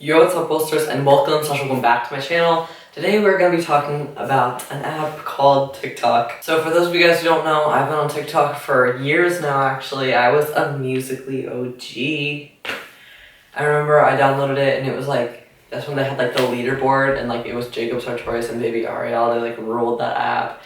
Yo, what's up, Bolsters, and welcome back to my channel. Today we're going to be talking about an app called TikTok. So for those of you guys who don't know, I've been on TikTok for years now, actually. I was a Musical.ly OG. I remember I downloaded it and it was like, that's when they had like the leaderboard and like it was Jacob Sartorius and Baby Ariel. They like ruled that app.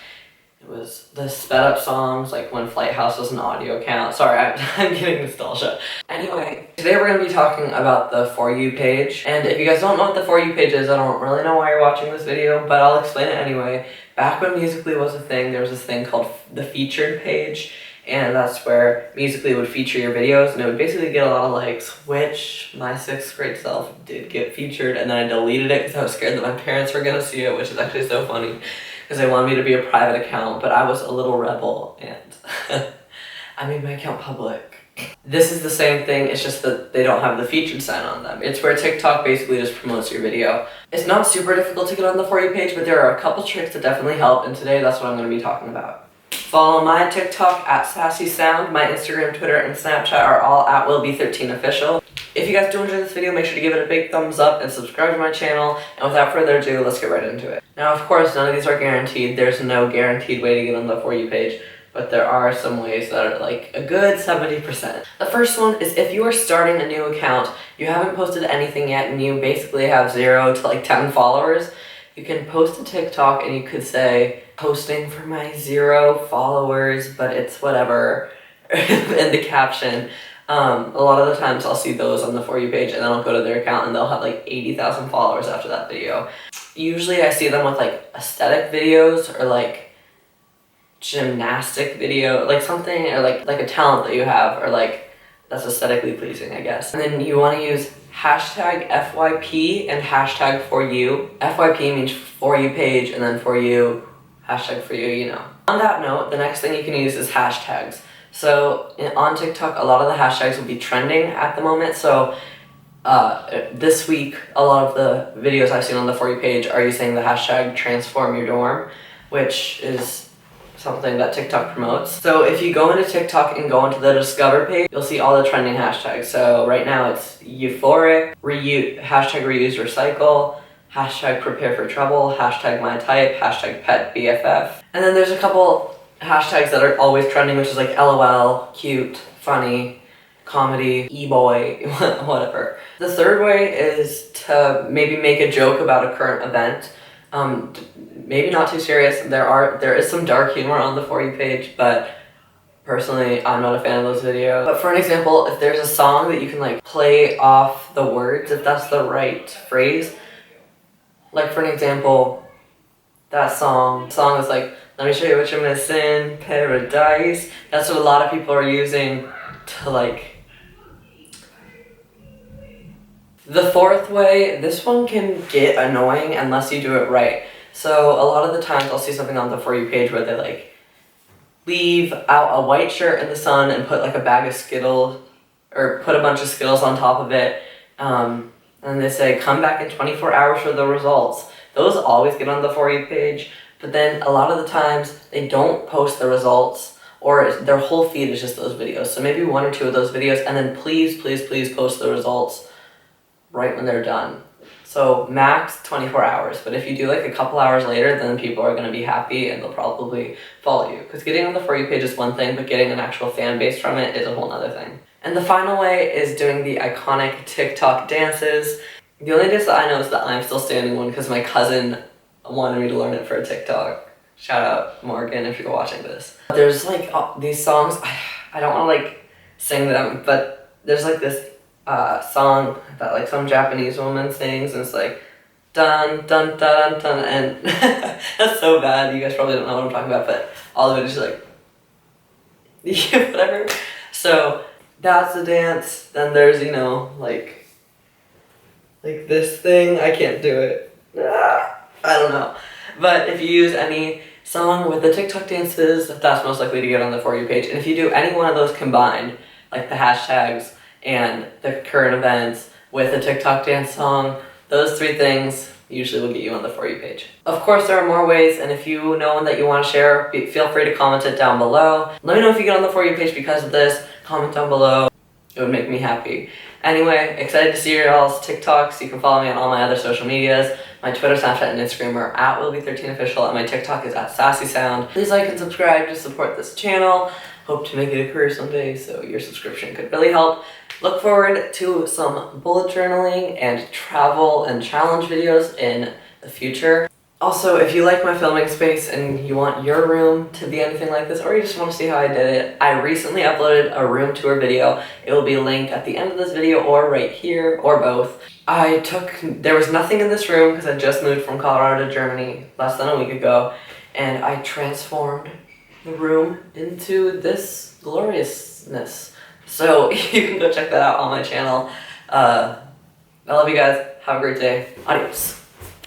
It was the sped up songs, like when Flight House was an audio account. Sorry, I'm getting nostalgia. Anyway, today we're going to be talking about the For You page. And if you guys don't know what the For You page is, I don't really know why you're watching this video, but I'll explain it anyway. Back when Musical.ly was a thing, there was this thing called the featured page. And that's where Musical.ly would feature your videos, and it would basically get a lot of likes, which my 6th grade self did get featured, and then I deleted it because I was scared that my parents were going to see it, which is actually so funny. Because they wanted me to be a private account, but I was a little rebel, and I made my account public. This is the same thing, it's just that they don't have the featured sign on them. It's where TikTok basically just promotes your video. It's not super difficult to get on the For You page, but there are a couple tricks that definitely help, and today that's what I'm going to be talking about. Follow my TikTok at SassySound, my Instagram, Twitter, and Snapchat are all at WillBe13Official. If you guys do enjoy this video, make sure to give it a big thumbs up and subscribe to my channel. And without further ado, let's get right into it. Now, of course, none of these are guaranteed. There's no guaranteed way to get on the For You page, but there are some ways that are like a good 70%. The first one is if you are starting a new account, you haven't posted anything yet, and you basically have 0 to like 10 followers, you can post a TikTok and you could say, posting for my 0 followers, but it's whatever, in the caption. A lot of the times I'll see those on the For You page and then I'll go to their account and they'll have like 80,000 followers after that video. Usually I see them with like aesthetic videos or like gymnastic video, like something, or like a talent that you have, or like that's aesthetically pleasing, I guess. And then you want to use hashtag FYP and hashtag For You. FYP means For You page, and then For You, hashtag For You, you know. On that note, the next thing you can use is hashtags. So on TikTok, a lot of the hashtags will be trending at the moment. So this week, a lot of the videos I've seen on the For You page are using the hashtag Transform Your Dorm, which is something that TikTok promotes. So if you go into TikTok and go into the Discover page, you'll see all the trending hashtags. So right now it's euphoric, hashtag reuse recycle, hashtag prepare for trouble, hashtag my type, hashtag pet BFF. And then there's a couple hashtags that are always trending, which is like LOL, cute, funny, comedy, e-boy, whatever. The third way is to maybe make a joke about a current event. Maybe not too serious. There is some dark humor on the For You page, but personally, I'm not a fan of those videos. But for an example, if there's a song that you can like play off the words, if that's the right phrase, like for an example, that song is like, let me show you what you're missing, paradise. That's what a lot of people are using to like. The fourth way, this one can get annoying unless you do it right. So a lot of the times I'll see something on the For You page where they like leave out a white shirt in the sun and put like a bag of Skittles, or put a bunch of Skittles on top of it, and they say come back in 24 hours for the results. Those always get on the For You page, but then a lot of the times they don't post the results, or their whole feed is just those videos. So maybe 1 or 2 of those videos, and then please post the results right when they're done. So max 24 hours, but if you do like a couple hours later, then people are going to be happy and they'll probably follow you. Because getting on the For You page is one thing, but getting an actual fan base from it is a whole nother thing. And the final way is doing the iconic TikTok dances. The only dance that I know is the I'm Still Standing one because my cousin wanted me to learn it for a TikTok. Shout out Morgan if you're watching this. There's like these songs, I don't want to like sing them, but there's like this song that like some Japanese woman sings, and it's like dun dun dun dun, and that's so bad, you guys probably don't know what I'm talking about, but all of it is like yeah, whatever. So that's the dance. Then there's, you know, like this thing, I can't do it, I don't know, but if you use any song with the TikTok dances, that's most likely to get on the For You page. And if you do any one of those combined, like the hashtags and the current events with a TikTok dance song, those 3 things usually will get you on the For You page. Of course, there are more ways, and if you know one that you want to share, feel free to comment it down below. Let me know if you get on the For You page because of this. Comment down below. It would make me happy. Anyway, excited to see your all's TikToks. You can follow me on all my other social medias. My Twitter, Snapchat, and Instagram are at WillBe13Official, and my TikTok is at SassySound. Please like and subscribe to support this channel. Hope to make it a career someday, so your subscription could really help. Look forward to some bullet journaling and travel and challenge videos in the future. Also, if you like my filming space and you want your room to be anything like this, or you just want to see how I did it, I recently uploaded a room tour video. It will be linked at the end of this video or right here, or both. There was nothing in this room because I just moved from Colorado to Germany less than a week ago, and I transformed the room into this gloriousness. So you can go check that out on my channel. I love you guys. Have a great day. Adios.